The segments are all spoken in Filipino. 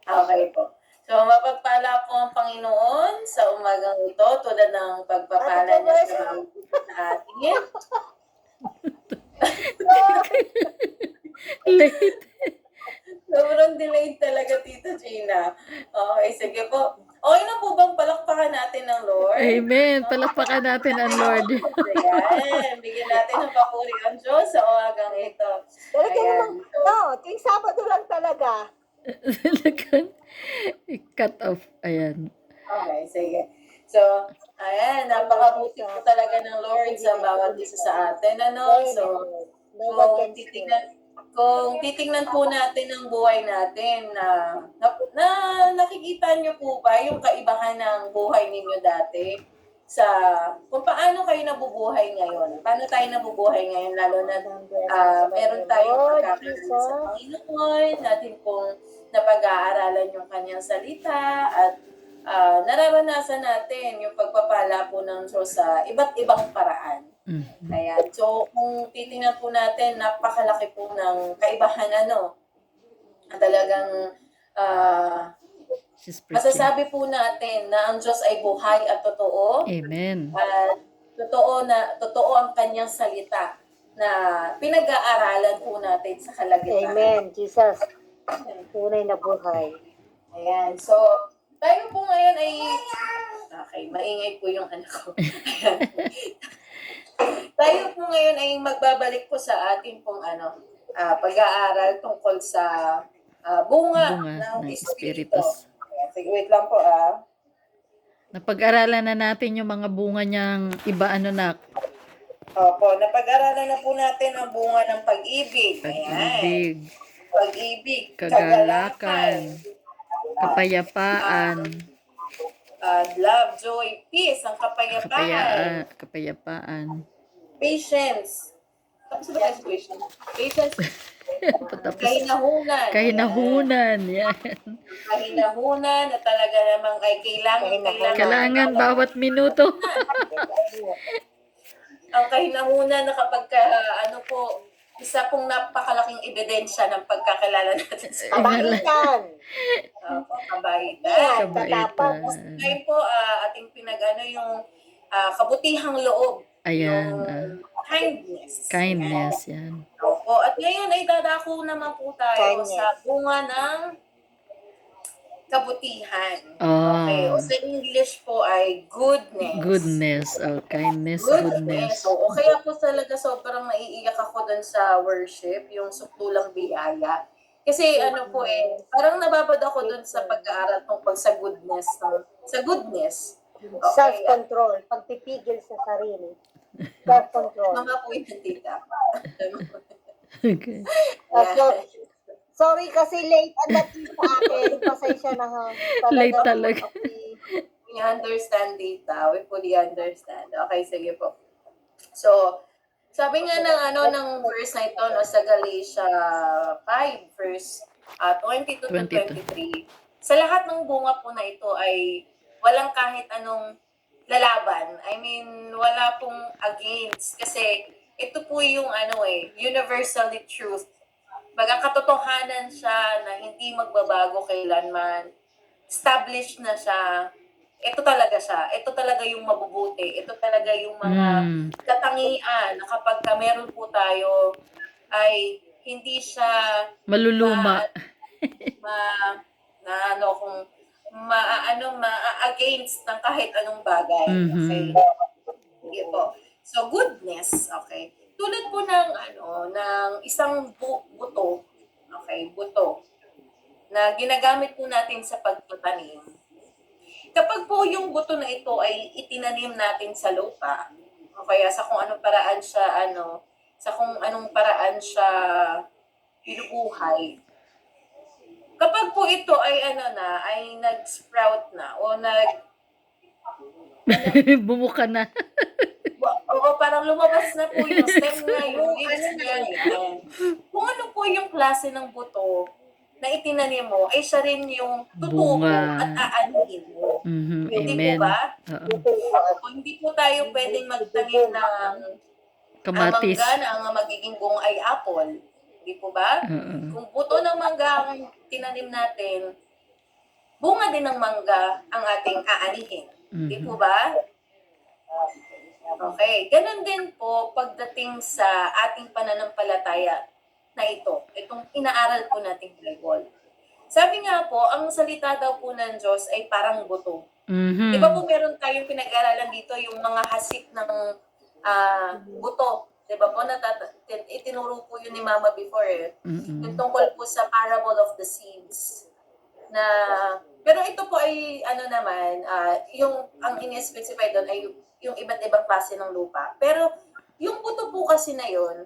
Okay po. So, mapagpala po ang Panginoon sa umagang ito tulad ng pagpapala niya sa mga sa atin. Late. Sobrang delayed talaga, Tita Gina. Okay, sige po. Okay na po bang palakpakan natin ng Lord? Amen. Palakpakan natin ang Lord. Ayan. Bigyan natin ng papuri ang Diyos sa umagang ito. Talaga Ayan. namang, So, tuwing Sabado lang talaga. Talagang cut off. Ayan. okay, sige. So, ayan, napakabuti po talaga ng Lord sa bawat isa sa atin, ano? So, No one kung can say. titingnan po natin ang buhay natin na nakikita niyo po ba yung kaibahan ng buhay ninyo dati sa kung paano kayo nabubuhay ngayon? Paano tayo nabubuhay ngayon lalo na meron tayong pagkakaroon sa Panginoon, natin pong napag-aaralan yung kanyang salita at nararanasan natin yung pagpapala po ng Diyos sa iba't ibang paraan. Mhm. Ayan. So, kung titingnan po natin, napakalaki po ng kaibahan, ano, talagang She's preaching. masasabi po natin na ang Diyos ay buhay at totoo. Amen. At totoo ang kanyang salita na pinag-aaralan po natin sa kalagitnaan. Amen, Jesus. Tunay na buhay. Ayan. So, tayo po ngayon ay okay, maingay po yung anak ko. Ayan. Tayo po ngayon ay magbabalik po sa ating pong pag-aaral tungkol sa bunga ng Espiritu. Ayan. Sige, wait lang po Napag-aralan na natin yung mga bunga niyang iba, ano nak? Opo, napag-aralan na po natin ang bunga ng pag-ibig. Ayan. Pag-ibig, Pag-ibig, kagalakan, kapayapaan, love, joy, peace, ang kapayapaan, kapayapaan. patience. Tapos ba tayo sa patience? Patience, Tapos, kahinahunan. kahinahunan. Yan. Kahinahunan na talaga namang ay Kailangan bawat minuto. Ang kahinahunan na kapag isa pong napakalaking ebidensya ng pagkakilala natin sa Kabaitan. kabaitan. Kabaitan. Ngayon po, ating yung kabutihang loob. Ayan. Yung kindness. Kindness, yan. Opo. At ngayon ay dadako naman po tayo sa bunga ng kabutihan. Okay. O sa English po ay goodness. Goodness. Oh, kindness, goodness. O kaya po talaga sobrang naiiyak ako dun sa worship, yung suktulang biyaya. Kasi parang nababad ako dun sa pag-aaral tungkol sa goodness. Sa goodness. Okay. Self-control. Pagpipigil sa sarili. Self-control. Mga po yung tita. Okay. Sorry kasi late ang dating sa akin. Pasensya na ha. Late talaga. We understand data. We fully understand. Okay, sige po. So, sabi nga ng verse na ito sa Galatia 5 verse 22 to 23. Sa lahat ng bunga po na ito ay walang kahit anong lalaban. I mean, wala pong against kasi ito po yung universally truth. Bagang katotohanan siya na hindi magbabago kailanman. Established na siya. Ito talaga siya. Ito talaga yung mabubuti. Ito talaga yung mga katangian na kapag meron po tayo ay hindi siya maluluma. against ng kahit anong bagay. Okay? Sige po. So, goodness, okay? Tulad po ng isang buto, okay, buto, na ginagamit po natin sa pagtatanim. Kapag po yung buto na ito ay itinanim natin sa lupa, o kaya sa kung anong paraan siya binubuhay. Kapag po ito ay ay nag-sprout na o bumuka na. Oo, parang lumabas na po yung stem na yung leaves niya. Kung ano po yung klase ng buto na itinanim mo, ay siya rin yung tutubo at aanihin mo. Hindi po ba? Hindi po tayo pwedeng magtanim ng kamatis. Mangga na ang magiging bunga ay apple. Hindi po ba? Kung buto ng mangga ang tinanim natin, bunga din ng mangga ang ating aanihin. Di po Mhm. ba? Okay. Ganon din po pagdating sa ating pananampalataya na ito. Itong inaaral po nating Bible. Sabi nga po, ang salita daw po ng Diyos ay parang buto. Di ba po Mhm. meron tayong pinag-aralan dito yung mga hasik ng buto? Di ba po? Itinuro po yun ni Mama before eh. Yung Mm. tungkol po sa parable of the seeds. Na, pero ito po ay ano naman, yung ang in-specify doon ay yung iba't ibang klase ng lupa. Pero yung buto po kasi na yun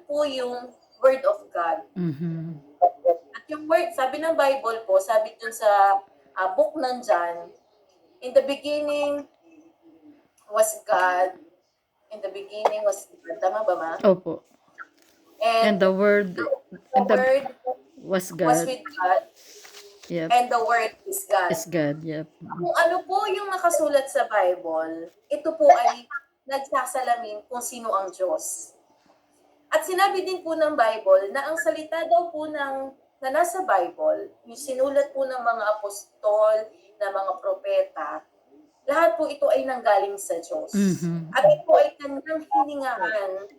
po yung Word of God. Mhm. At yung word, sabi ng Bible po, sabi dun sa book ng John, in the beginning was God, in the beginning was God. Tama ba, ma? Opo. And And the word the and the Word was was God. with God, Yep. and the Word is Is God. God. Yep. Kung ano po yung nakasulat sa Bible, ito po ay nagsasalamin kung sino ang Diyos. At sinabi din po ng Bible na ang salita daw po na nasa Bible, yung sinulat po ng mga apostol, na mga propeta, lahat po ito ay nanggaling sa Diyos. Mhm. At ito ay kanyang hiningaan.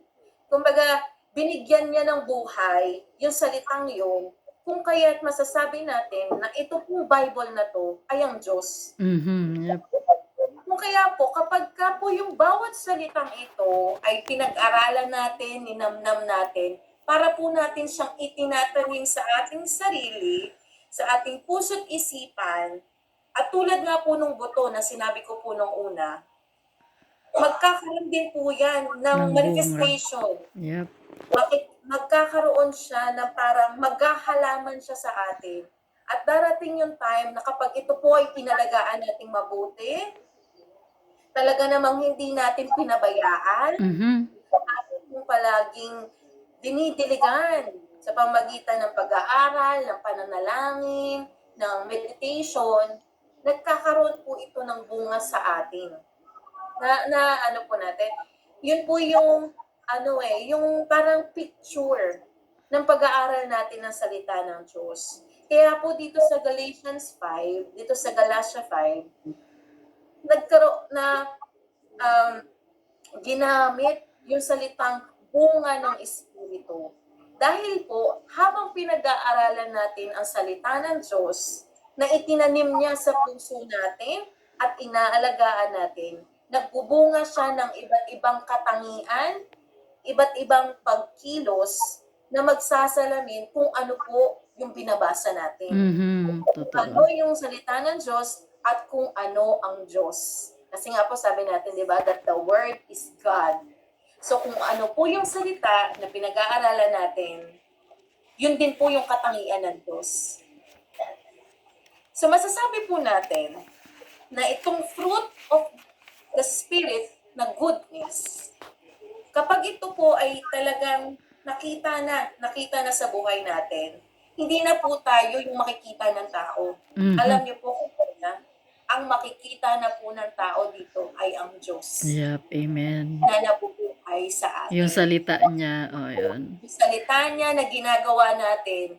Kumbaga, binigyan niya ng buhay yung salitang yun, kung kaya't masasabi natin na ito pong Bible na to ay ang Diyos. Mhm. Yep. Kung kaya po, kapag ka po yung bawat salitang ito ay pinag-aralan natin, ninamnam natin, para po natin siyang itinatanim sa ating sarili, sa ating puso't isipan, at tulad nga po nung buto na sinabi ko po nung una, magkakaroon din po yan ng Ng bunga. manifestation. Yep. Magkakaroon siya na parang maghahalaman siya sa atin. At darating yung time na kapag ito po ay pinalagaan nating mabuti, talaga namang hindi natin pinabayaan, Mhm. kung palaging dinidiligan sa pamagitan ng pag-aaral, ng pananalangin, ng meditation, nagkakaroon po ito ng bunga sa atin. Na ano po natin, yun po yung yung parang picture ng pag-aaral natin ng salita ng Diyos. Kaya po dito sa Galatians 5, dito sa Galatia 5, nagkaroon na um, ginamit yung salitang bunga ng Espiritu. Dahil po, habang pinag-aaralan natin ang salita ng Diyos, na itinanim niya sa puso natin at inaalagaan natin, nagbubunga siya ng iba't ibang katangian, iba't ibang pagkilos na magsasalamin kung ano po yung binabasa natin. Mhm. Kung ano Totoo. yung salita ng Diyos at kung ano ang Diyos. Kasi nga po sabi natin, di ba, that the Word is God. So kung ano po yung salita na pinag-aaralan natin, yun din po yung katangian ng Diyos. So masasabi po natin na itong fruit of the Spirit na goodness, kapag ito po ay talagang nakita na sa buhay natin, hindi na po tayo yung makikita ng tao. Alam Mhm. niyo po kung na, ang makikita na po ng tao dito ay ang Diyos Yep. Amen. na nabubuhay sa Yung atin. salita niya, oh, yun. Yung salita niya na ginagawa natin,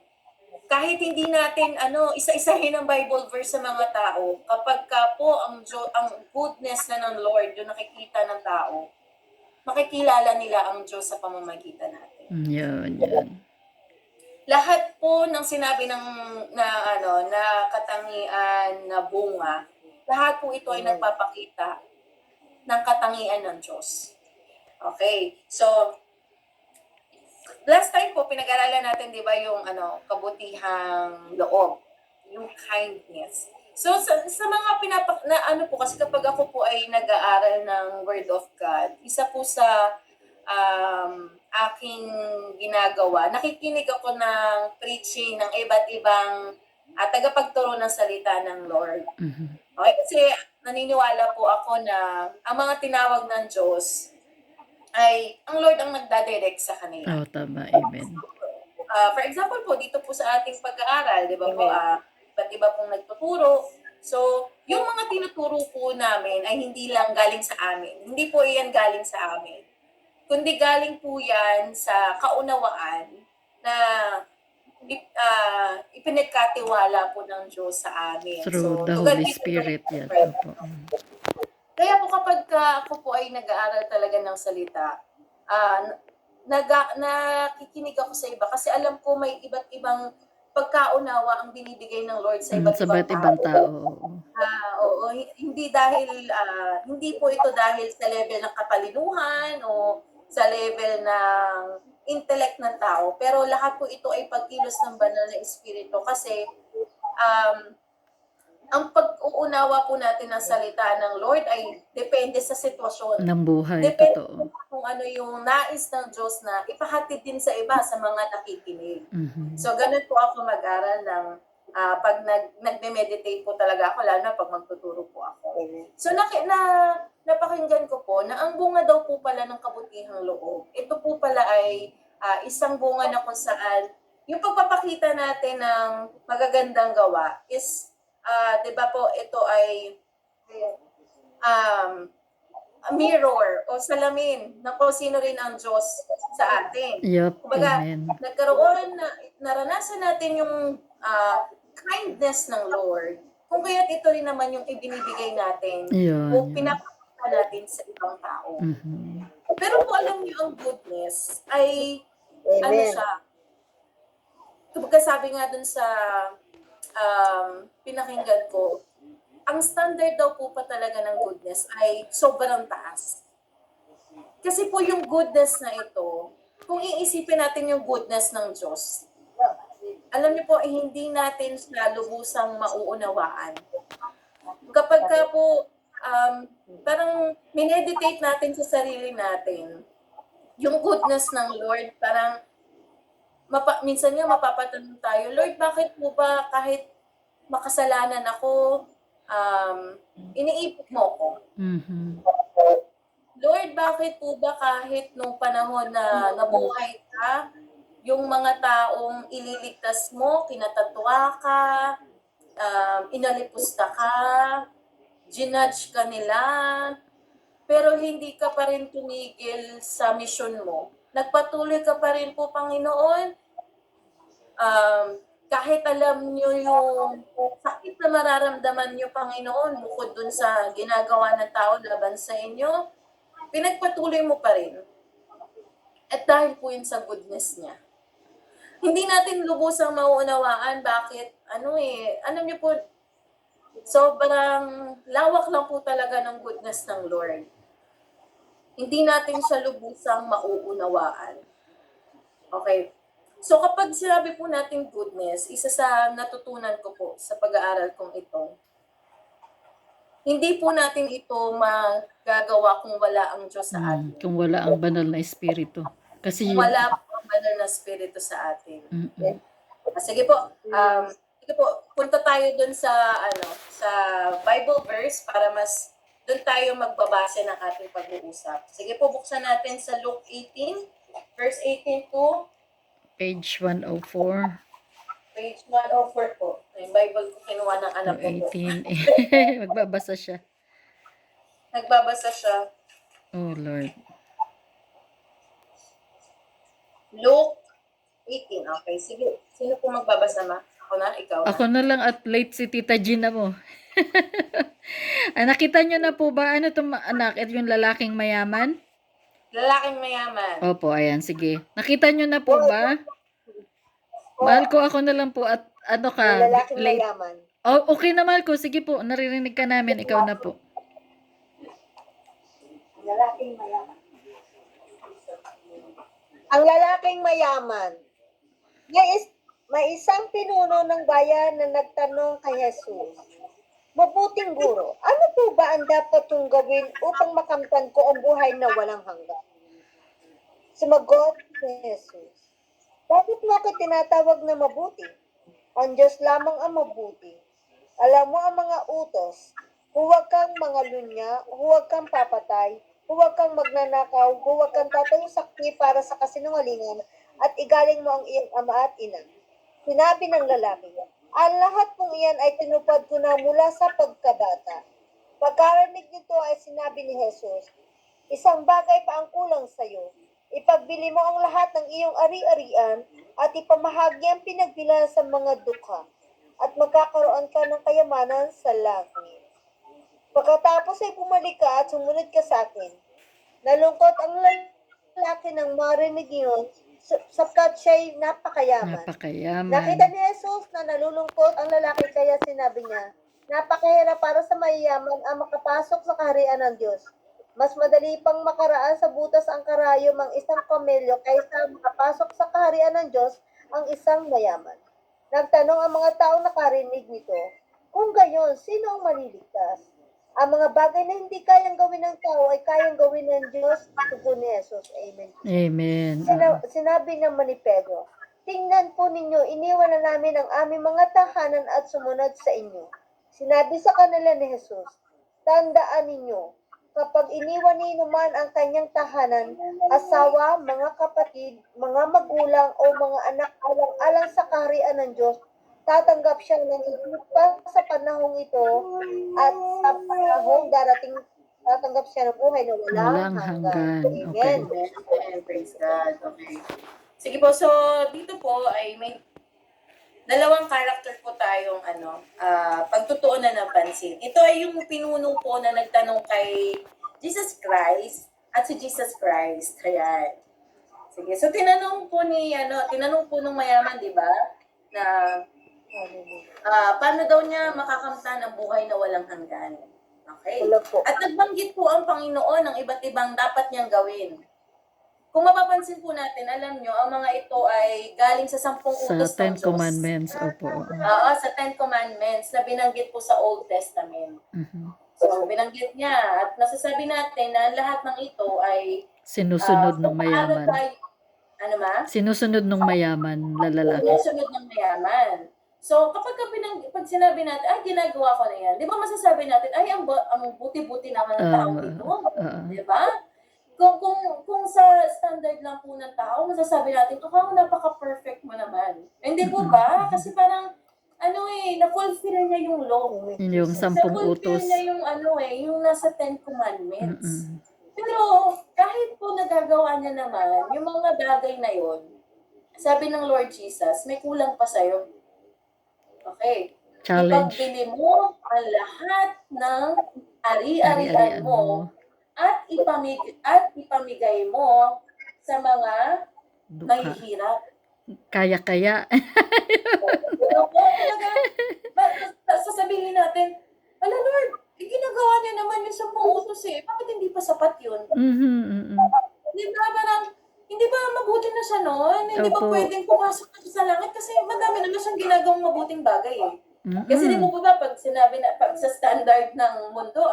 kahit hindi natin isa-isahin ang Bible verse sa mga tao, kapag ka po ang goodness na ng Lord yung nakikita ng tao, makikilala nila ang Diyos sa pamamagitan natin. Yun, yun. Lahat po ng sinabi na katangian na bunga, lahat po ito ay nagpapakita ng katangian ng Diyos. Okay. So, last time po pinag-aralan natin 'di ba yung kabutihang loob, yung kindness. So sa mga po kasi kapag ako po ay nag-aaral ng Word of God, isa po sa aking ginagawa, nakikinig ako ng preaching ng iba't ibang tagapagturo ng salita ng Lord. Mhm. Okay, kasi naniniwala po ako na ang mga tinawag ng Diyos ay ang Lord ang nagdadirect sa kanila. Oh, tama. Amen. For example po, dito po sa ating pag-aaral, di ba po, Amen. iba't iba pong nagtuturo. So, yung mga tinuturo po namin ay hindi lang galing sa amin. Hindi po iyan galing sa amin. Kundi galing po yan sa kaunawaan na ipinagkatiwala po ng Diyos sa amin. Through So, the to God Holy be the glory. Spirit. Yan. Opo. Kaya po kapag ako po ay nag-aaral talaga ng salita, nakikinig ako sa iba kasi alam ko may iba't ibang pagkaunawa ang binibigay ng Lord sa iba't Sa ibang ba't ibang tao. tao. Oo. Oo, hindi po ito dahil sa level ng katalinuhan o sa level ng intellect ng tao, pero lahat po ito ay pagkilos ng banal na espiritu kasi um, ang pag-uunawa po natin ng salita ng Lord ay depende sa sitwasyon. Ng buhay. Depende Totoo. kung ano yung nais ng Diyos na ipahatid din sa iba, sa mga nakikinig. Mhm. So, ganun po ako mag-aral ng pag nagme-meditate po talaga ako, lalo na pag magtuturo po ako. So, napakinggan ko po na ang bunga daw po pala ng kabutihang loob, ito po pala ay isang bunga na kung saan yung pagpapakita natin ng magagandang gawa is, di ba po, ito ay mirror o salamin na kung sino rin ang Diyos sa atin. Yup. Kumbaga, Amen. naranasan natin yung kindness ng Lord. Kung kaya't ito rin naman yung ibinibigay natin o Yun. pinapakita natin sa ibang tao. Mhm. Pero kung alam niyo ang goodness ay ano Amen. siya, kumbaga sabi nga dun sa pinakinggan ko, ang standard daw po pa talaga ng goodness ay sobrang taas. Kasi po yung goodness na ito, kung iisipin natin yung goodness ng Diyos, alam niyo po, hindi natin siya lubusang mauunawaan. Kapag ka po, parang mineditate natin sa sarili natin, yung goodness ng Lord, parang minsan nga mapapatanong tayo, Lord, bakit po ba kahit makasalanan ako, iniipit mo ko? Mhm. Lord, bakit po ba kahit nung panahon na nabuhay ka, yung mga taong ililigtas mo, kinatatwa ka, inalipusta ka, ginudge ka nila, pero hindi ka pa rin tumigil sa misyon mo. Nagpatuloy ka pa rin po, Panginoon. Kahit alam nyo yung sakit na mararamdaman nyo, Panginoon, bukod dun sa ginagawa ng tao laban sa inyo, pinagpatuloy mo pa rin. At dahil po yun sa goodness niya. Hindi natin lubusang mauunawaan bakit, alam niyo po, sobrang lawak lang po talaga ng goodness ng Lord. Hindi natin siya lubusang mauunawaan. Okay. So kapag sinabi po natin goodness, isa sa natutunan ko po sa pag-aaral kong ito, hindi po natin ito magagawa kung wala ang Diyos sa atin. Kung wala ang banal na espiritu. Kasi Kung wala po ang banal na espiritu sa atin. Mm-mm. Sige po, punta tayo dun sa sa Bible verse para mas dun tayo magbabase ng ating pag-uusap. Sige po, buksan natin sa Luke 18, verse 18 to page 104 page 104 po. Yung Bible ko kinuha ng to anak ko po. 18. Magbabasa siya. Nagbabasa siya. Oh Lord. Luke 18. Okay, sige. Sino po magbabasa, ma? Ako na? Ikaw na? Ako na lang at late si Tita Gina mo. Nakita nyo na po ba ano itong anak? Ito yung lalaking mayaman? Lalaking mayaman. Opo, ayan, sige. Nakita nyo na po ba? Mahal ko, ako na lang po at ano ka? Yung lalaking Late. mayaman. Oh, okay na, mahal ko. Sige po, naririnig ka namin. Ikaw na po. Lalaking mayaman. Ang lalaking mayaman. May isang pinuno ng bayan na nagtanong kay Jesus, "Mabuting guro, ano po ba ang dapat kong gawin upang makamtan ko ang buhay na walang hanggan?" Sumagot si Jesus, "Bakit mo ako tinatawag na mabuti? Ang Diyos lamang ang mabuti. Alam mo ang mga utos, huwag kang mangalunya, huwag kang papatay, huwag kang magnanakaw, huwag kang tatayo sakni para sa kasinungalingan, at igaling mo ang iyong ama at ina." Sinabi ng lalaki, "Ang lahat pong iyan ay tinupad ko na mula sa pagkabata." Pagkarinig nito ay sinabi ni Jesus, "Isang bagay pa ang kulang sa iyo. Ipagbili mo ang lahat ng iyong ari-arian at ipamahagi ang pinagbilhan sa mga dukha at magkakaroon ka ng kayamanan sa langit. Pagkatapos ay bumalik ka at sumunod ka sa akin. Nalungkot ang lalaki ng marinig yun sapagkat siya'y napakayaman. Napakayaman. Nakita ni Jesus na nalulungkot ang lalaki kaya sinabi niya, napakahirap para sa mayayaman ang makapasok sa kaharian ng Diyos. Mas madali pang makaraan sa butas ang karayom ang isang kamelyo kaysa makapasok sa kaharian ng Diyos ang isang mayaman. Nagtanong ang mga taong nakarinig nito, kung gayon, sino ang maliligtas? Ang mga bagay na hindi kayang gawin ng tao ay kayang gawin ng Diyos, tugon ni Jesus. Amen. Amen. Sinabi naman ni Pedro, tingnan po ninyo, iniwan na namin ang aming mga tahanan at sumunod sa inyo. Sinabi sa kanila ni Jesus, tandaan ninyo, kapag iniwan ni naman ang kanyang tahanan, asawa, mga kapatid, mga magulang o mga anak alang-alang sa kaharian ng Diyos, tatanggap siya ng higit pa sa panahong ito at sa panahong darating tatanggap siya ng buhay na Walang hanggan. Okay. Amen. Amen. Praise God. Okay. Sige po, so dito po ay may dalawang character po tayong pagtutuunan ng pansin. Ito ay yung pinuno po na nagtanong kay Jesus Christ at si Jesus Christ. Ayan. Sige, so tinanong po nung mayaman, di ba? Na paano daw niya makakamtan ang buhay na walang hanggan. Okay. Wala po. At nagbanggit po ang Panginoon ng iba't ibang dapat niyang gawin. Kung mapapansin po natin, alam nyo, ang mga ito ay galing sa 10 Sa utos ng Ten Diyos. Commandments. Opo. Oo, sa 10 Commandments na binanggit po sa Old Testament. Mhm. So, binanggit niya at nasasabi natin na lahat ng ito ay Sinusunod ng kung paano mayaman. tayo, Sinusunod ng mayaman, lalaki. sinusunod ng mayaman. So, kapag pag sinabi natin, ay, ginagawa ko na yan, di ba masasabi natin, ay, ang buti-buti naman ng taong ito. Di ba? Kung sa standard lang po ng tao, masasabi natin, napaka-perfect mo naman. Hindi po ba? Kasi parang, na-fulfill niya yung law. Yung 10 Na-fulfill utos. niya yung yung nasa 10 Commandments. Mm-mm. Pero, kahit po nagagawa niya naman, yung mga bagay na yon, sabi ng Lord Jesus, may kulang pa sa'yo. Okay. Challenge. Ipagbili mo ang lahat ng ari-arian mo at ipamigay mo sa mga Dukha. mahihirap. Kaya. Pero talaga, sasabihin natin, Lord, ginagawa niya naman yung 10 utos bakit hindi pa sapat yun? Di ba, hindi ba mabuti na siya noon? Hindi ba Opo. pwedeng pumasok na siya sa langit? Kasi madami naman siyang ginagawang mabuting bagay Kasi di mo ba pag sinabi na, pag sa standard ng mundo,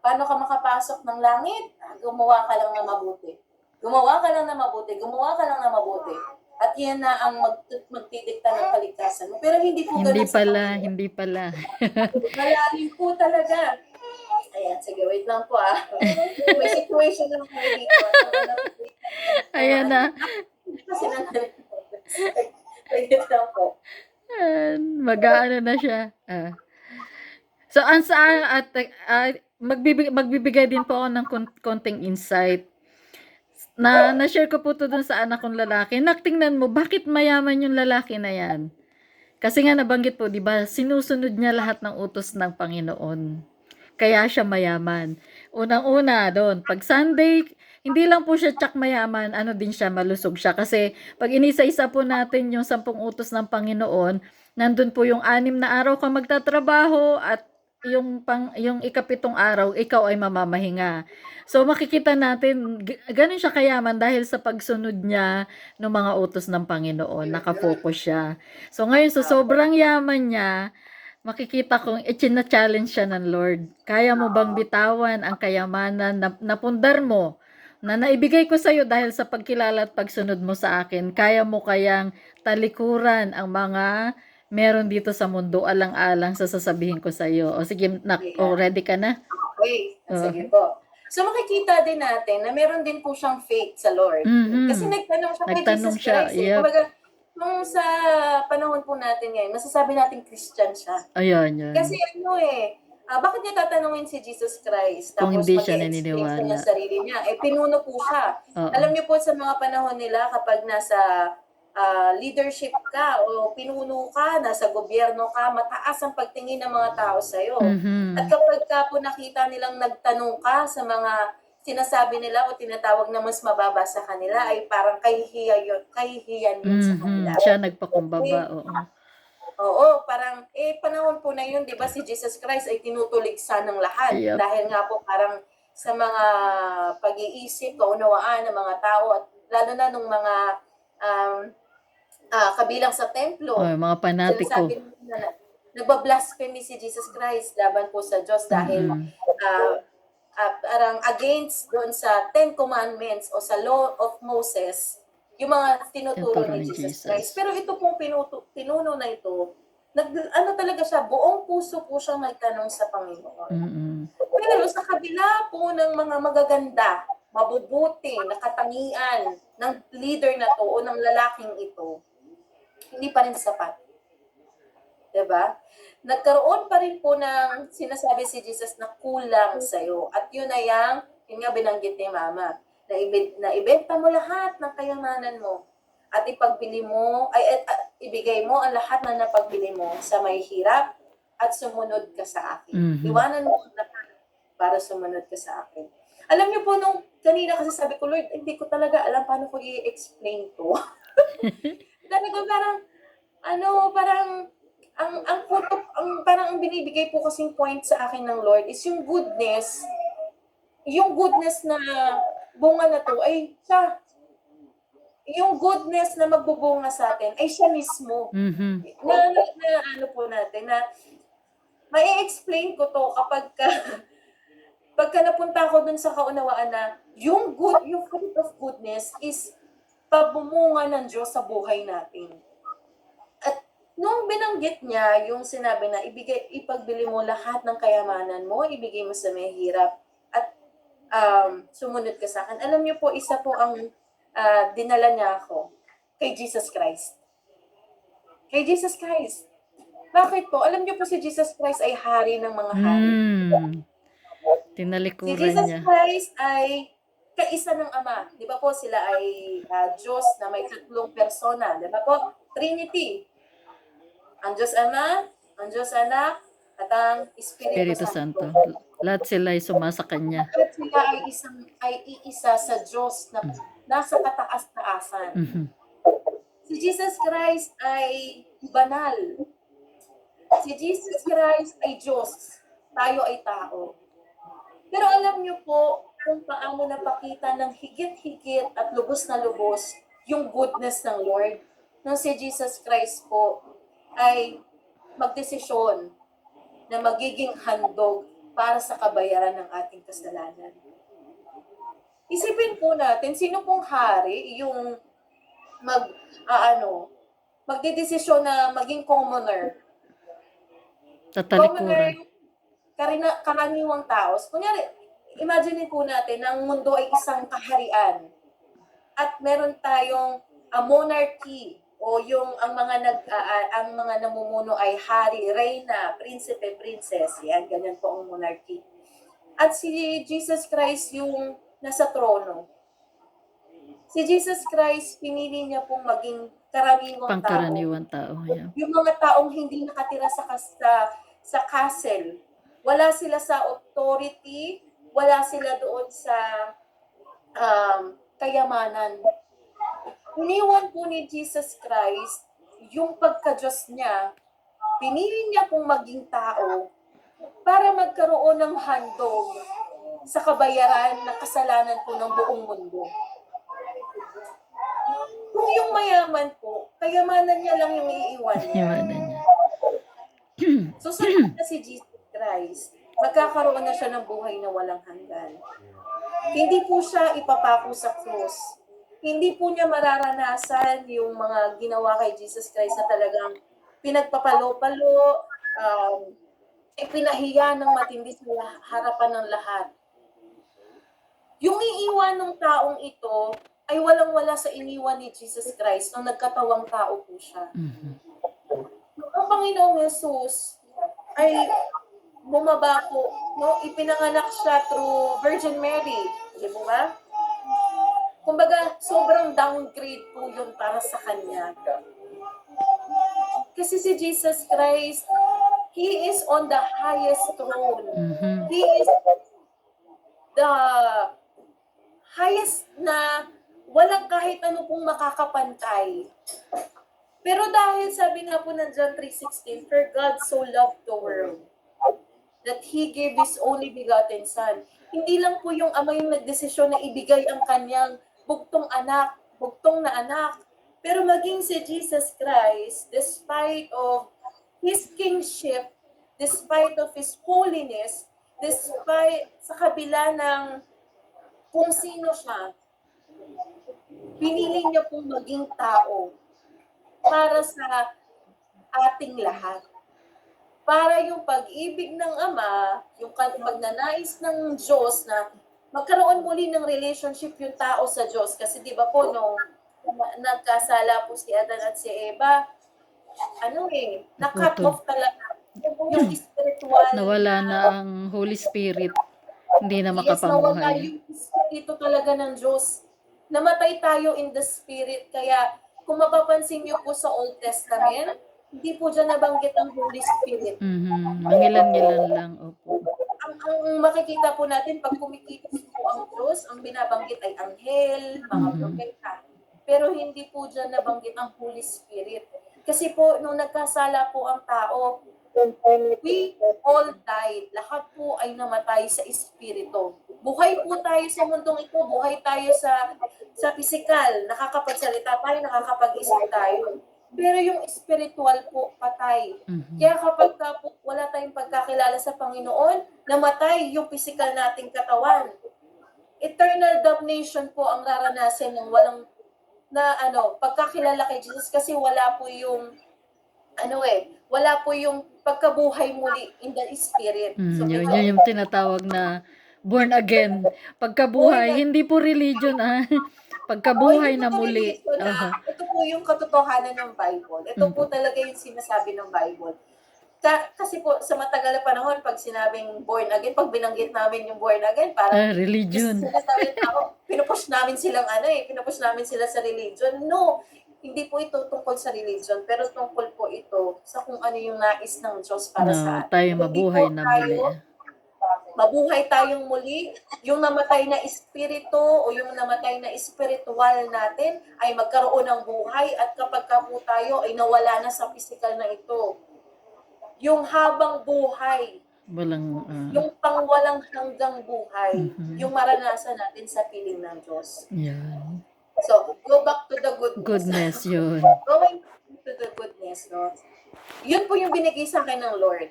paano ka makapasok ng langit? Gumawa ka lang na mabuti. Gumawa ka lang na mabuti. At yan na ang magdidikta ng kaligtasan mo. Pero hindi po ganun sa Panginoon. Hindi pala. Malalim po talaga. Ayan, sige, wait lang po May situation lang po dito. Ayan na. Kasi wait lang po. Mag-aano na siya. So, magbibigay din po ako ng konting insight. Na-share ko po to dun sa anak kong lalaki. Tingnan mo, bakit mayaman yung lalaki na yan? Kasi nga nabanggit po, di ba, sinusunod niya lahat ng utos ng Panginoon. Kaya siya mayaman. Unang-una doon, pag Sunday, hindi lang po siya tsak mayaman, din siya, malusog siya. Kasi pag inisa-isa po natin yung 10 utos ng Panginoon, nandun po yung 6 na araw ka magtatrabaho at yung 7 araw, ikaw ay mamamahinga. So makikita natin, ganun siya kayaman dahil sa pagsunod niya ng mga utos ng Panginoon. Nakafocus siya. So ngayon, sa sobrang yaman niya, makikita kong ichina-challenge siya ng Lord. Kaya mo bang bitawan ang kayamanan na napundar mo, na naibigay ko sa iyo dahil sa pagkilala at pagsunod mo sa akin? Kaya mo kayang talikuran ang mga meron dito sa mundo alang-alang sa sasabihin ko sa iyo? O sige, ready ka na? Okay, sige po. So makikita din natin na meron din po siyang faith sa Lord. Kasi nagtanong siya kay Jesus Christ. Kumbaga, nung sa panahon po natin ngayon, masasabi natin Christian siya. Ayan. Kasi bakit niya tatanungin si Jesus Christ? Kung Tapos hindi siya mag-i-explain siya naniniwala. ng sarili niya. Pinuno po siya. Oo. Alam niyo po sa mga panahon nila kapag nasa leadership ka o pinuno ka, nasa gobyerno ka, mataas ang pagtingin ng mga tao sa'yo. At Mhm. kapag ka po nakita nilang nagtanong ka sa mga sinasabi nila o tinatawag na mas mababa sa kanila, ay parang kahihiyan yun sa kanila. Siya nagpakumbaba, oo. Oo, parang, panahon po na yun, di ba, si Jesus Christ ay tinutuligsa ng lahat. Yep. Dahil nga po parang sa mga pag-iisip, kaunawaan ng mga tao, at lalo na nung mga um, kabilang sa templo, Oh, mga panatiko. sinasabi nila na nagbablasphemy si Jesus Christ laban po sa Diyos dahil Mm. parang against doon sa Ten Commandments o sa Law of Moses, yung mga tinuturo Tinuturo ni ni Jesus Jesus. Christ. Pero ito pong pinuno na ito, ano talaga siya, buong puso po siya nagtanong sa Panginoon. Mm. Pero sa kabila po ng mga magaganda, mabubuti, nakatangian ng leader na to o ng lalaking ito, hindi pa rin sapat. Diba? Nagkaroon pa rin po ng sinasabi si Jesus na kulang sa'yo. At yun ay yun nga binanggit ni Mama, na ibenta mo lahat ng kayamanan mo at ipagbili mo, ibigay mo ang lahat na napagbili mo sa may hirap at sumunod ka sa akin. Mhm. Iwanan mo ang lahat para sumunod ka sa akin. Alam niyo po, nung kanina kasi sabi ko, Lord, hindi ko talaga alam paano ko i-explain to. Talaga parang parang ang binibigay po kasing point sa akin ng Lord is yung goodness na bunga na to ay siya. Yung goodness na magbubunga sa atin ay siya mismo. Mhm. Na ano po natin, na mai-explain ko to pagka napunta ako dun sa kaunawaan na yung fruit of goodness is pabumunga ng Diyos sa buhay natin. At nung binanggit niya yung sinabi na ipagbili mo lahat ng kayamanan mo, ibigay mo sa may hirap, at sumunod ka sa akin. Alam niyo po, isa po ang dinala niya ako kay Jesus Christ. Kay Jesus Christ. Bakit po? Alam niyo po, si Jesus Christ ay hari ng mga hari. Si Tinalikuran Jesus niya. Christ ay kaisa ng Ama. Di ba po sila ay Diyos na may tatlong persona. Di ba po? Trinity. Ang Diyos Ama, ang Diyos Anak, at ang Espiritu Espiritu Santo. Santo. Lahat sila ay sumasa kanya. At sila ay iisa sa Diyos na nasa kataas-taasan. Mhm. Si Jesus Christ ay banal. Si Jesus Christ ay Diyos. Tayo ay tao. Pero alam niyo po kung paano napakita ng higit-higit at lubos na lubos yung goodness ng Lord. Nung si Jesus Christ po ay magdesisyon na magiging handog para sa kabayaran ng ating kasalanan. Isipin po natin, sino pong hari yung magdedesisyon na maging commoner? Tatalikuran. Karaniwang tao. Kunyari, imagine po natin na ang mundo ay isang kaharian at meron tayong monarchy o ang mga namumuno ay hari, reyna, prinsipe, princess. Yan, ganyan po ang monarchy. At si Jesus Christ yung nasa trono. Si Jesus Christ, pinili niya pong maging karaniwang tao. Pangkaraniwang tao. Yeah. Yung mga taong hindi nakatira sa castle. Wala sila sa authority, wala sila doon sa kayamanan. Iniwan po ni Jesus Christ yung pagka-Diyos niya, pinili niya pong maging tao para magkaroon ng handog sa kabayaran na kasalanan po ng buong mundo. Kung yung mayaman po, kayamanan niya lang yung iiwan niya. Iwanan niya. Susunod na si Jesus Christ, magkakaroon na siya ng buhay na walang hanggan. Hindi po siya ipapako sa krus. Hindi po niya mararanasan yung mga ginawa kay Jesus Christ na talagang pinagpapalo-palo, pinahiya ng matindi sa harapan ng lahat. Yung iiwan ng taong ito ay walang-wala sa iniwan ni Jesus Christ nung nagkatawang tao po siya. Mhm. Ang Panginoong Jesus ay bumaba po, no? Ipinanganak siya through Virgin Mary, di ba ba? Kumbaga, sobrang downgrade po yun para sa kanya. Kasi si Jesus Christ, He is on the highest throne. Mhm. He is the highest na walang kahit ano pong makakapantay. Pero dahil sabi nga po ng John 3:16, for God so loved the world that He gave His only begotten Son. Hindi lang po yung ama yung nagdesisyon na ibigay ang kanyang bugtong na anak. Pero maging si Jesus Christ, despite of His kingship, despite of His holiness, despite sa kabila ng kung sino siya, pinili niya pong maging tao para sa ating lahat. Para yung pag-ibig ng Ama, yung pagnanais ng Diyos na magkaroon muli ng relationship yung tao sa Diyos. Kasi di ba po, nung nagkasala po si Adan at si Eva, na-cut Naputol. off talaga yung spiritual. Nawala na ang Holy Spirit. Hindi na Yes, nawala makapamuhay. yung spirito talaga ng Diyos. Namatay tayo in the spirit. Kaya kung mapapansin niyo po sa Old Testament, hindi po dyan nabanggit ang Holy Spirit. Mhm. Mangilan-ngilan lang. Opo. Ang makikita po natin pag kumikilos po ang Diyos, ang binabanggit ay anghel, mga propeta. Pero hindi po dyan nabanggit ang Holy Spirit. Kasi po, nung nagkasala po ang tao, we all died. Lahat po ay namatay sa espiritu. Buhay po tayo sa mundong ito, buhay tayo sa physical, nakakapagsalita tayo, nakakapag-isip tayo. Pero yung spiritual po, patay. Mhm. Kaya kapag po wala tayong pagkakilala sa Panginoon, namatay yung physical nating katawan. Eternal damnation po ang raranasin ng walang pagkakilala kay Jesus kasi wala po yung wala po yung pagkabuhay muli in the spirit. So, Yun, medyo, yun yung tinatawag na born again. Pagkabuhay, hindi po religion Pagkabuhay hindi na po ito muli. religion Aha. ito po yung katotohanan ng Bible. Ito po talaga yung sinasabi ng Bible. Kasi po, sa matagal na panahon, pag sinabing born again, pag binanggit namin yung born again, parang Religion. sinasabi ng tao, pinupush namin sila sa religion. No, hindi po ito tungkol sa religion, pero tungkol po ito sa kung ano yung nais ng Diyos para sa Na atin. tayo Hindi mabuhay po na tayo, muli. mabuhay tayong muli, yung namatay na espiritu o yung namatay na espiritual natin ay magkaroon ng buhay at kapag ka po tayo ay nawala na sa physical na ito. Yung habang buhay, Walang yung pangwalang hanggang buhay, yung maranasan natin sa piling ng Diyos. yan. So, go back to the goodness. Goodness yun. Going to the goodness, no? Yun po yung binigay sa akin ng Lord.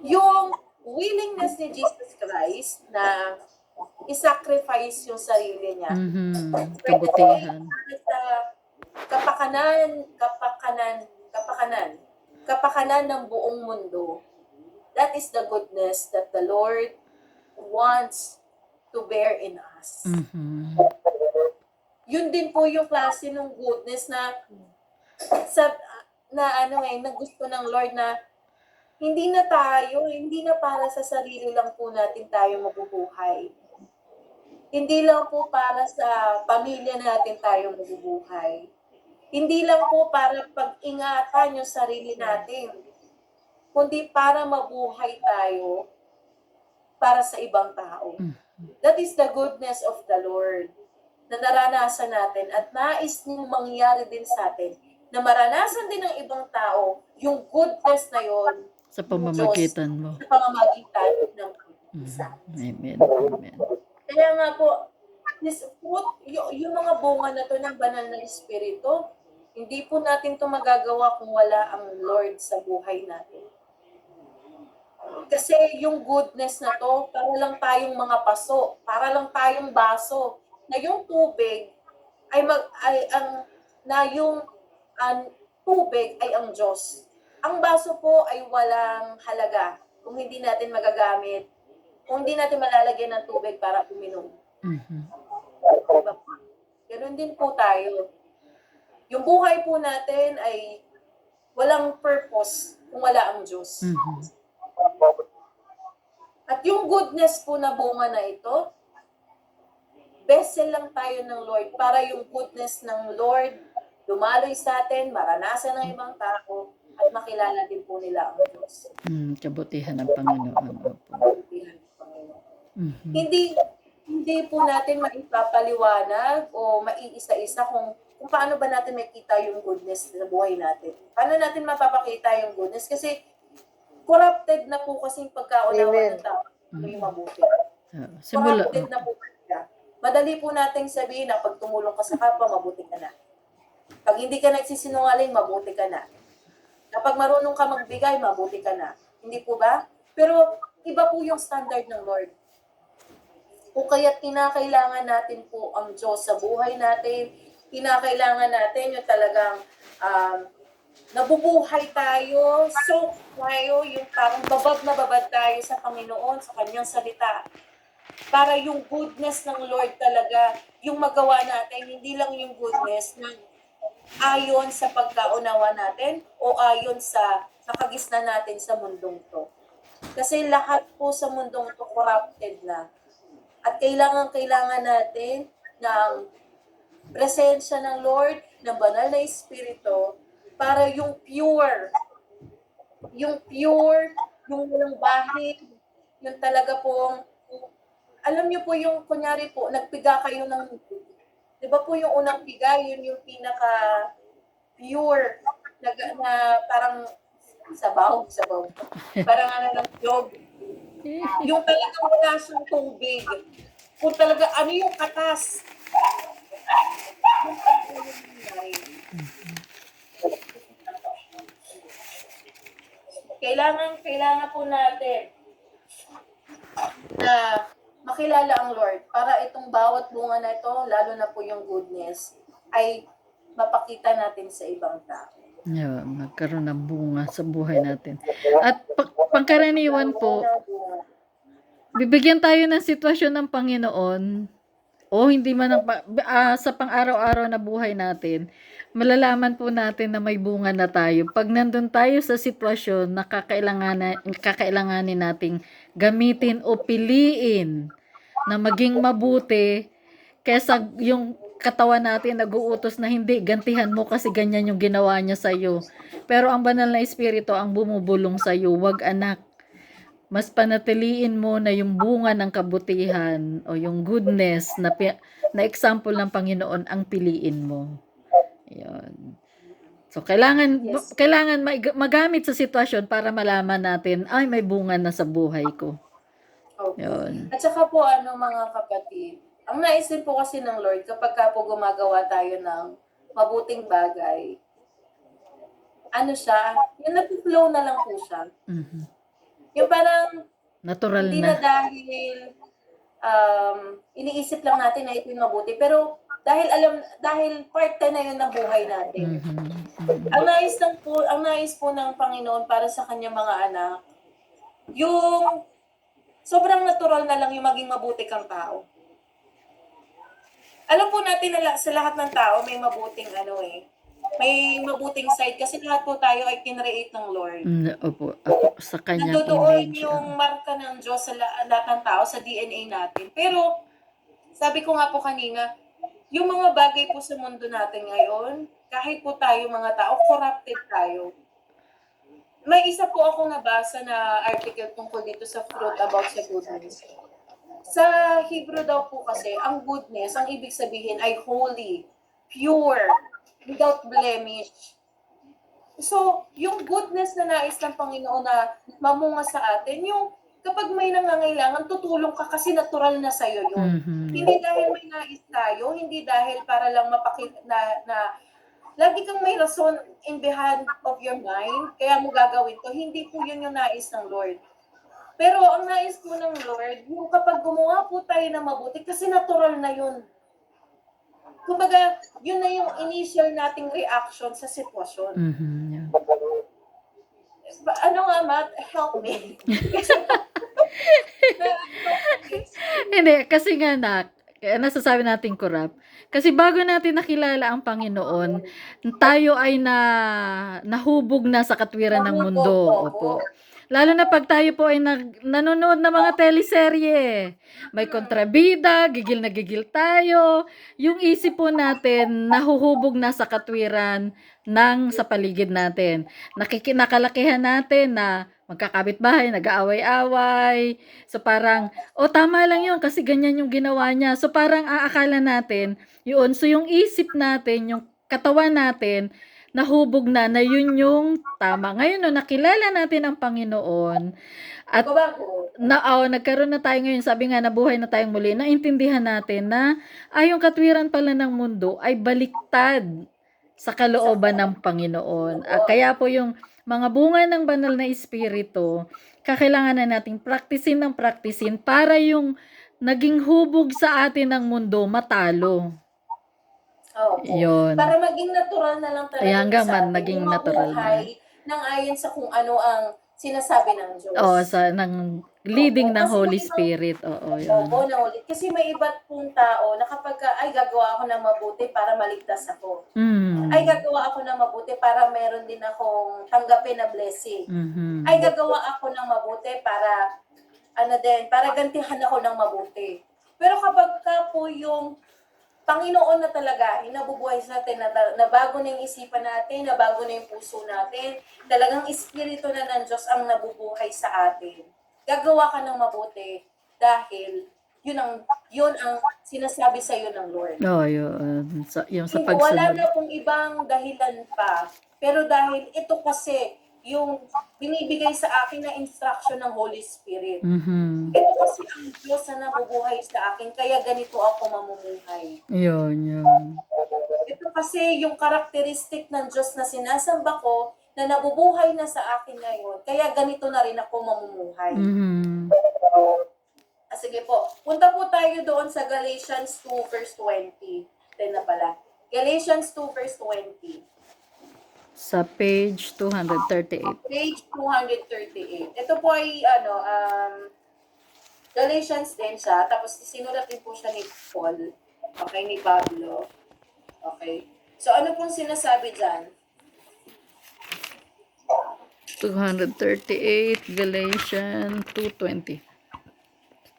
Yung willingness ni Jesus Christ na i-sacrifice yung sarili niya. Kabutihan. Sa kapakanan ng buong mundo. That is the goodness that the Lord wants to bear in us. Yun din po yung klase ng goodness na na gusto ng Lord na hindi na para sa sarili lang po natin tayo mabubuhay. Hindi lang po para sa pamilya natin tayo mabubuhay. Hindi lang po para pag-ingatan yung sarili natin, kundi para mabuhay tayo para sa ibang tao. That is the goodness of the Lord na naranasan natin at nais niyong mangyari din sa atin na maranasan din ng ibang tao yung goodness na yon Sa pamamagitan mo. sa pamamagitan ng isa. Amen. Amen. Kaya nga po, this fruit, yung mga bunga na to ng banal na espiritu, hindi po natin to magagawa kung wala ang Lord sa buhay natin. Kasi yung goodness na to, para lang tayong mga paso, para lang tayong baso, na yung tubig tubig ay ang Diyos. Ang baso po ay walang halaga kung hindi natin magagamit, kung hindi natin malalagyan ng tubig para uminom. Diba? Ganun din po tayo. Yung buhay po natin ay walang purpose kung wala ang Diyos. At yung goodness po na bunga na ito, vessel lang tayo ng Lord para yung goodness ng Lord dumaloy sa atin, maranasan ng ibang tao, at makilala din po nila ang Diyos. Kabutihan ng Panginoon. Opo. Kabutihan ng Panginoon. Mhm. Hindi po natin maipapaliwanag o maiisa-isa kung paano ba natin makita yung goodness sa buhay natin. Paano natin mapapakita yung goodness? Kasi corrupted na po kasing pagkaunawa ng tao. Ano yung mabuti. Simula. Corrupted na po talaga. Madali po nating sabihin na pag tumulong ka sa kapwa, mabuti ka na. Pag hindi ka nagsisinungaling, mabuti ka na. Kapag marunong ka magbigay, mabuti ka na. Hindi po ba? Pero iba po yung standard ng Lord. Kung kaya't kinakailangan natin po ang Diyos sa buhay natin, kinakailangan natin yung talagang nabubuhay tayo, so tayo, yung parang babad na babad tayo sa Panginoon, sa Kanyang salita. Para yung goodness ng Lord talaga, yung magawa natin, hindi lang yung goodness ng ayon sa pagkaunawa natin o ayon sa kagisnan natin sa mundong to. Kasi lahat po sa mundong to corrupted na. At kailangan natin ng presensya ng Lord, ng banal na Espiritu, para yung pure, yung walang bahid, yung talaga pong, alam niyo po yung, kunyari po, nagpiga kayo ng, di ba po yung unang piga, yun yung pinaka-pure, na parang sabaw. Parang ng yog. Yung talagang wala siyang tubig. Kung talaga, ano yung katas? Kailangan po natin na makilala ang Lord para itong bawat bunga na ito, lalo na po yung goodness, ay mapakita natin sa ibang tao. Magkaroon ng bunga sa buhay natin. At pangkaraniwan po, bibigyan tayo ng sitwasyon ng Panginoon o hindi man sa pang-araw-araw na buhay natin, malalaman po natin na may bunga na tayo. Pag nandun tayo sa sitwasyon na kakailanganin nating gamitin o piliin na maging mabuti kesa yung katawan natin nag-uutos na hindi, gantihan mo kasi ganyan yung ginawa niya sa'yo. Pero ang banal na espiritu ang bumubulong sa'yo, wag anak. Mas panatiliin mo na yung bunga ng kabutihan o yung goodness na example ng Panginoon ang piliin mo. Ayun. So, kailangan magamit sa sitwasyon para malaman natin, ay, may bunga na sa buhay ko. Okay. Yun. At saka po, mga kapatid, ang nais din po kasi ng Lord, kapag ka po gumagawa tayo ng mabuting bagay, yung nag-flow na lang po siya. Mhm. Yung parang, Natural hindi na. na dahil iniisip lang natin na ito yung mabuti, pero dahil parte na yun ng buhay natin. Mhm. Ang nais po ng Panginoon para sa kanyang mga anak, yung sobrang natural na lang yung maging mabuti kang tao. Alam po natin na sa lahat ng tao may mabuting may mabuting side kasi lahat po tayo ay kinreate ng Lord. Opo, ako sa kanyang Nandoon image. yung marka ng Diyos sa lahat ng tao, sa DNA natin. Pero, sabi ko nga po kanina, yung mga bagay po sa mundo natin ngayon, kahit po tayo mga tao, corrupted tayo. May isa po akong nabasa na article tungkol dito sa fruit about sa goodness. Sa Hebrew daw po kasi, ang goodness, ang ibig sabihin ay holy, pure, without blemish. So, yung goodness na nais ng Panginoon na mamunga sa atin, yung kapag may nangangailangan, tutulong ka kasi natural na sa'yo yun. Mhm. Hindi dahil may nais tayo, hindi dahil para lang mapakita na lagi kang may rason in behind of your mind, kaya mo gagawin to. Hindi po yun yung nais ng Lord. Pero ang nais po ng Lord, yung kapag gumawa po tayo ng mabuti, kasi natural na yun. Kumbaga, yun na yung initial nating reaction sa sitwasyon. Mhm. Ano nga, Matt? Help me. Hindi, kasi nga Kaya nasasabi natin corrupt. Kasi bago natin nakilala ang Panginoon, tayo ay nahubog na sa katwiran ng mundo. Opo. Lalo na pag tayo po ay nanonood ng mga teleserye. May kontrabida, gigil na gigil tayo. Yung isip po natin, nahuhubog na sa katwiran sa paligid natin. Nakalakihan natin na magkakabit-bahay, nag-aaway-away. So parang, tama lang yun kasi ganyan yung ginawa niya. So parang aakala natin, yun. So yung isip natin, yung katawan natin, nahubog na yun yung tama. Ngayon, no, nakilala natin ang Panginoon at Babago. nagkaroon na tayo ngayon, sabi nga, nabuhay na tayong muli, naintindihan natin na yung katwiran pala ng mundo ay baliktad sa kalooban ng Panginoon. Kaya po yung mga bunga ng banal na espiritu, kakailangan na nating praktisin para yung naging hubog sa atin ng mundo matalo. Opo. Yun. Para maging natural na lang talaga Hanggang sa atin, naging yung natural na. mabuhay nang ayon sa kung ano ang sinasabi ng Diyos. Ng leading ng Kasi Holy may ibang- Spirit. Yun. Opo, naulit. Kasi may iba't pong tao na kapag ay gagawa ako ng mabuti para maligtas ako. Ay gagawa ako ng mabuti para meron din akong tanggapin na blessing. Ay gagawa ako ng mabuti para para gantihan ako ng mabuti. Pero kapag ka po yung Panginoon na talaga, inabubuhay sa atin, na bago na yung isipan natin, na bago na yung puso natin, talagang espiritu na ng Diyos ang nabubuhay sa atin. Gagawa ka ng mabuti dahil yun ang sinasabi sa iyo ng Lord. Yun. Yung sa Wala pagsunod. na pong ibang dahilan pa. Pero dahil ito kasi yung binibigay sa akin na instruction ng Holy Spirit. Ito kasi ang Diyos na nabubuhay sa akin, kaya ganito ako mamumuhay. Yun. Ito kasi yung karakteristik ng Diyos na sinasamba ko, na nabubuhay na sa akin ngayon, kaya ganito na rin ako mamumuhay. Sige po, punta po tayo doon sa Galatians 2 verse 20. Then na pala. Galatians 2 verse 20. Sa page 238. Page 238. Ito po ay Galatians din siya, tapos sinulat din po siya ni Paul, okay, ni Pablo. Okay. So ano pong sinasabi dyan? 238, Galatians 2:20.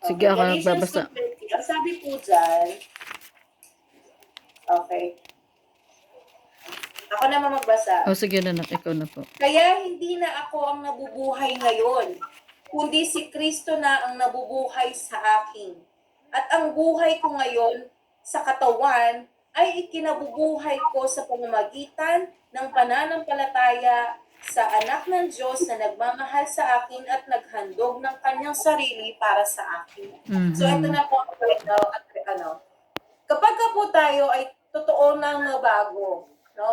Sige, ako Galatians nagbabasa. 2:20. Ang sabi po dyan, okay. Ako naman magbasa. Sige na, ikaw na po. Kaya hindi na ako ang nabubuhay ngayon, kundi si Kristo na ang nabubuhay sa akin. At ang buhay ko ngayon sa katawan ay ikinabubuhay ko sa pamamagitan ng pananampalataya sa anak ng Diyos na nagmamahal sa akin at naghandog ng kanyang sarili para sa akin. So ito na po kapag ka po tayo ay totoo nang mabago, no?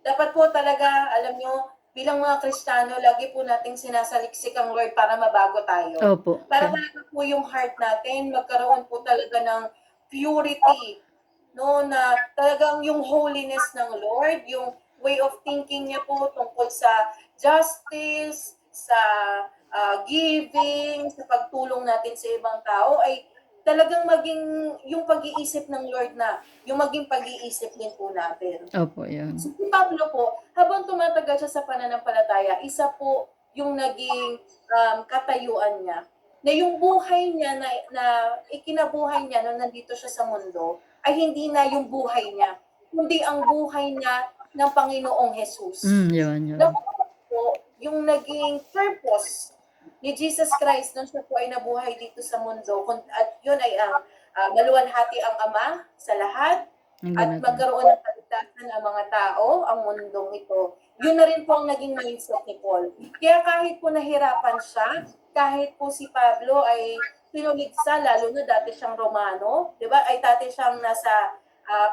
Dapat po talaga, alam nyo, bilang mga Kristiyano, lagi po nating sinasaliksik ang Lord para mabago tayo. Opo. Para talaga po yung heart natin, magkaroon po talaga ng purity, no, na talagang yung holiness ng Lord, yung way of thinking niya po tungkol sa justice, sa giving, sa pagtulong natin sa ibang tao, ay talagang maging yung pag-iisip ng Lord na, yung maging pag-iisip din po natin. Opo, yan. So, si Pablo po, habang tumatagal siya sa pananampalataya, isa po yung naging katayuan niya. Na yung buhay niya, na ikinabuhay niya nung nandito siya sa mundo, ay hindi na yung buhay niya, kundi ang buhay niya ng Panginoong Jesus. Yun. Na po, yung naging purpose ni Jesus Christ nung siya po ay nabuhay dito sa mundo, at yun ay ang maluwalhati ang Ama sa lahat, at magkaroon ng kaligtasan ang mga tao, ang mundong ito. Yun na rin po ang naging mindset ni Paul. Kaya kahit po nahirapan siya, kahit po si Pablo ay pinuligsa, lalo na dati siyang Romano, di ba? Ay dati siyang nasa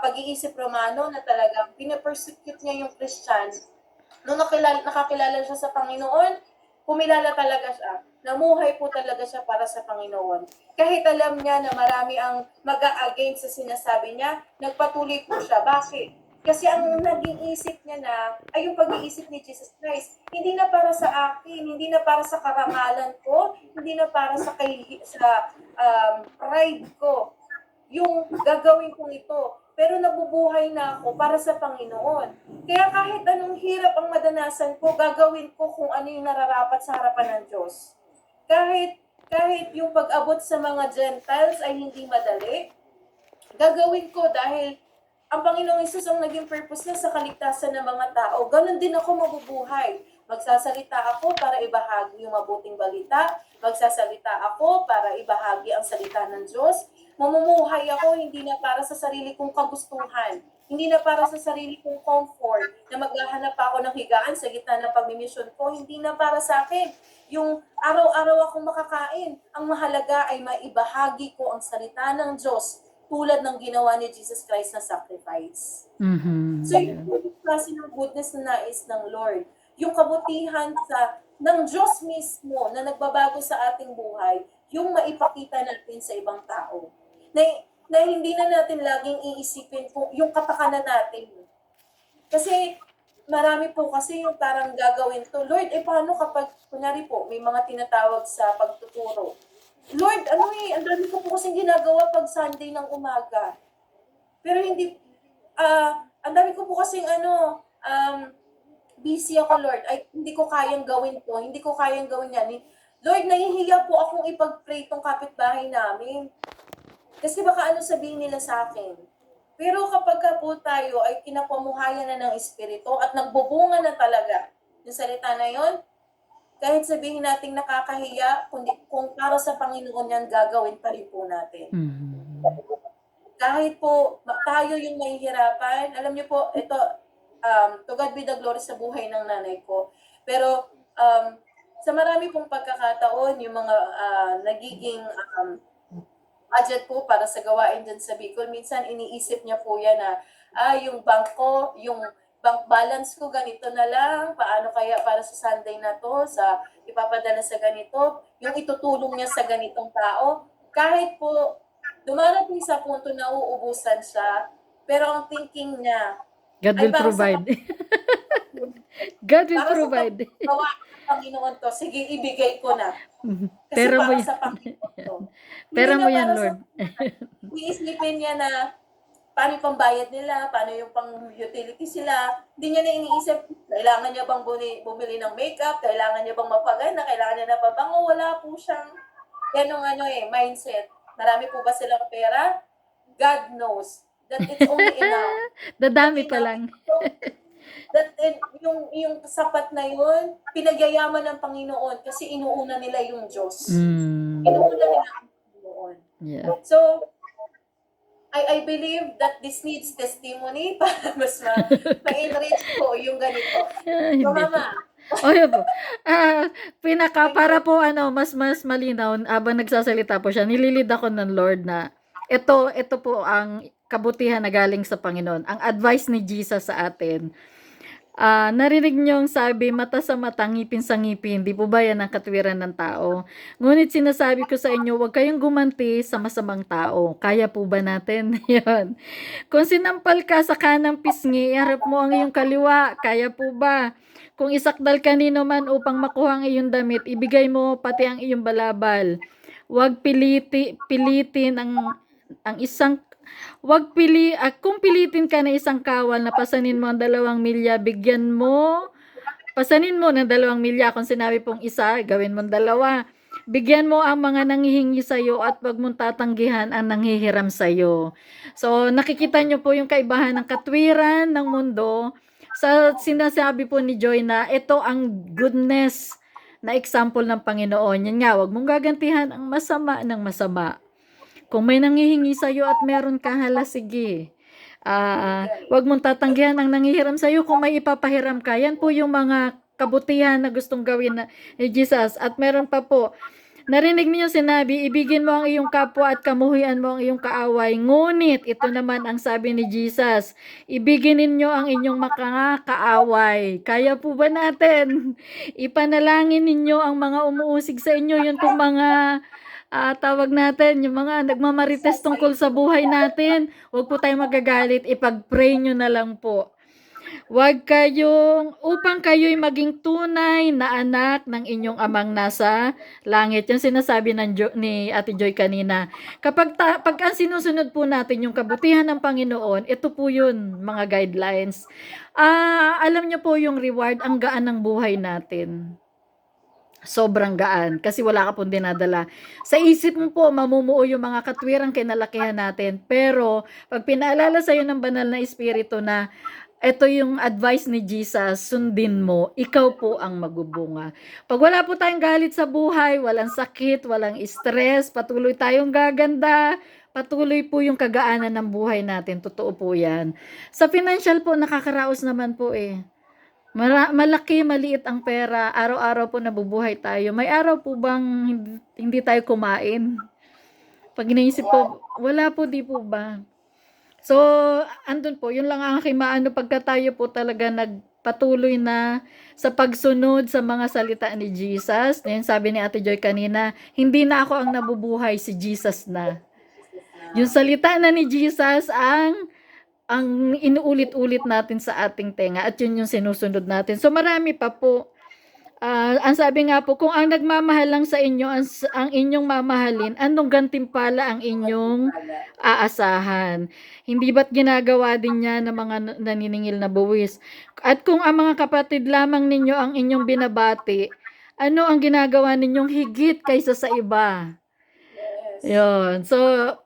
pag-iisip Romano na talagang pinapersecute niya yung Christian. Nung nakakilala siya sa Panginoon, pumilala talaga siya. Namuhay po talaga siya para sa Panginoon. Kahit alam niya na marami ang mag-a-against sa sinasabi niya, nagpatuloy po siya. Bakit? Kasi ang naging isip niya ay yung pag-iisip ni Jesus Christ. Hindi na para sa akin, hindi na para sa karangalan ko, hindi na para sa pride ko, yung gagawin kong ito. Pero nabubuhay na ako para sa Panginoon. Kaya kahit anong hirap ang madanasan ko, gagawin ko kung ano yung nararapat sa harapan ng Diyos. Kahit yung pag-abot sa mga Gentiles ay hindi madali, gagawin ko dahil ang Panginoong Hesus ang naging purpose niya sa kaligtasan ng mga tao. Ganon din ako mabubuhay. Magsasalita ako para ibahagi yung mabuting balita. Magsasalita ako para ibahagi ang salita ng Diyos. Mamumuhay ako hindi na para sa sarili kong kagustuhan. Hindi na para sa sarili kong comfort na maghahanap ako ng higaan sa gitna ng pagmimisyon ko. Hindi na para sa akin. Yung araw-araw akong makakain. Ang mahalaga ay maibahagi ko ang salita ng Diyos tulad ng ginawa ni Jesus Christ na sacrifice. Mhm. So, yung klase ng goodness na nais ng Lord, yung kabutihan ng Diyos mismo na nagbabago sa ating buhay, yung maipakita natin sa ibang tao. Na hindi na natin laging iisipin kung yung kapakanan natin. Kasi marami po kasi yung parang gagawin to. Lord, paano kapag, kunyari po, may mga tinatawag sa pagtuturo. Lord, ang dami ko po kasing ginagawa pag Sunday ng umaga. Pero hindi, ang dami ko po kasing busy ako, Lord. Ay, hindi ko kayang gawin to. Hindi ko kayang gawin yan. Lord, nahihiya po akong ipag-pray tong kapitbahay namin. Kasi baka sabihin nila sa akin. Pero kapag ka po tayo ay kinapamuhayan na ng Espiritu at nagbubunga na talaga yung salita na yon, kahit sabihin nating nakakahiya, kung para sa Panginoon yan, gagawin pa rin po natin. Mhm. Kahit po tayo yung mahihirapan, alam niyo po, ito, to God be the glory sa buhay ng nanay ko. Pero sa marami pong pagkakataon, yung mga nagiging budget po para sa gawain dyan sa Bicol, minsan iniisip niya po yan na, yung bank balance ko ganito na lang, paano kaya para sa Sunday na to, sa ipapadala sa ganito, yung itutulong niya sa ganitong tao. Kahit po, dumarating sa punto na uubusan siya, pero ang thinking niya, God ay will para sa provide. God will para sa provide. gawa ng Panginoon to, sige, ibigay ko na. Mhm. Kasi Pera mo para yan. sa Panginoon to. Pera Hindi mo na yan, para sa Lord. iisipin niya na paano yung pambayad nila, paano yung pang-utility sila. Hindi niya na iniisip, kailangan niya bang bumili ng makeup, kailangan niya bang mapagana, kailangan niya na pabango, wala po siyang ganong mindset. Marami po ba silang pera? God knows that it's only enough. Dadami pa lang. Yung sapat na yun, pinagyayaman ng Panginoon kasi inuuna nila yung Diyos. Mm. Inuuna nila ang Panginoon. Yeah. So, I believe that this needs testimony para mas ma-enrich po yung ganito. Hindi So, po. Mama, Yun po. Para po mas malinaw habang nagsasalita po siya, nililid ako ng Lord na ito po ang kabutihan na galing sa Panginoon. Ang advice ni Jesus sa atin. Narinig niyo yung sabi, mata sa mata, ngipin sa ngipin, di po ba yan ang katwiran ng tao? Ngunit sinasabi ko sa inyo, huwag kayong gumanti sa masamang tao. Kaya po ba natin? Yan. Kung sinampal ka sa kanang pisngi, iharap mo ang iyong kaliwa. Kaya po ba? Kung isakdal kanino man upang makuha ang iyong damit, ibigay mo pati ang iyong balabal. Huwag pilitin ang isang kung pilitin ka na isang kawal na pasanin mo ang 2 milya, pasanin mo ng 2 milya. Kung sinabi pong isa, gawin mong 2. Bigyan mo ang mga nanghihingi sa'yo at wag mong tatanggihan ang nanghihiram sa'yo. So, nakikita nyo po yung kaibahan ng katwiran ng mundo sa sinasabi po ni Joy na ito ang goodness na example ng Panginoon. Yan nga, wag mong gagantihan ang masama ng masama. Kung may nanghihingi sa'yo at meron ka, hala, sige. Wag mong tatanggihan ang nanghihiram sa'yo kung may ipapahiram ka. Yan po yung mga kabutihan na gustong gawin ni Jesus. At meron pa po, narinig niyo sinabi, ibigin mo ang iyong kapwa at kamuhian mo ang iyong kaaway. Ngunit, ito naman ang sabi ni Jesus, ibigin ninyo ang inyong kaaway. Kaya po ba natin? Ipanalangin ninyo ang mga umuusig sa inyo. Yun pong mga tawag natin, yung mga nagmamarites tungkol sa buhay natin. Huwag po tayong magagalit, ipag-pray nyo na lang po. upang kayo'y maging tunay na anak ng inyong amang nasa langit. Yung sinasabi ni Ate Joy kanina. Pag ang sinusunod po natin yung kabutihan ng Panginoon, ito po yun, mga guidelines. Alam niyo po yung reward, ang gaan ng buhay natin. Sobrang gaan kasi wala ka pong dinadala. Sa isip mo po, mamumuo yung mga katwirang kinalakihan natin. Pero, pag pinaalala sa'yo ng banal na espiritu na ito yung advice ni Jesus, sundin mo, ikaw po ang magbubunga. Pag wala po tayong galit sa buhay, walang sakit, walang stress, patuloy tayong gaganda, patuloy po yung kagaanan ng buhay natin. Totoo po yan. Sa financial po, nakakaraos naman po eh. Malaki, maliit ang pera, araw-araw po nabubuhay tayo. May araw po bang hindi tayo kumain? Pag iniisip po, wala po, di po ba? So, andun po, yun lang ang aking maano pagka tayo po talaga nagpatuloy na sa pagsunod sa mga salita ni Jesus. Yan sabi ni Ate Joy kanina, hindi na ako ang nabubuhay, si Jesus na. Yung salita na ni Jesus ang inuulit-ulit natin sa ating tenga at yun yung sinusunod natin. So marami pa po. Ang sabi nga po, kung ang nagmamahal lang sa inyo ang inyong mamahalin, anong gantimpala ang inyong aasahan? Hindi ba't ginagawa din niya ng mga naniningil na buwis? At kung ang mga kapatid lamang ninyo ang inyong binabati, ano ang ginagawa ninyong higit kaysa sa iba? Yun. So,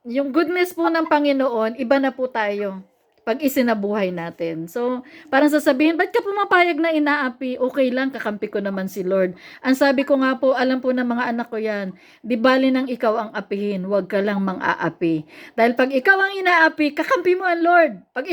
yung goodness po ng Panginoon, iba na po tayo pag isinabuhay natin. So, parang sasabihin, ba't ka pumapayag na inaapi? Okay lang, kakampi ko naman si Lord. Ang sabi ko nga po, alam po ng mga anak ko yan, di bali nang ikaw ang apihin, huwag ka lang mang-aapi. Dahil pag ikaw ang inaapi, kakampi mo ang Lord. Pag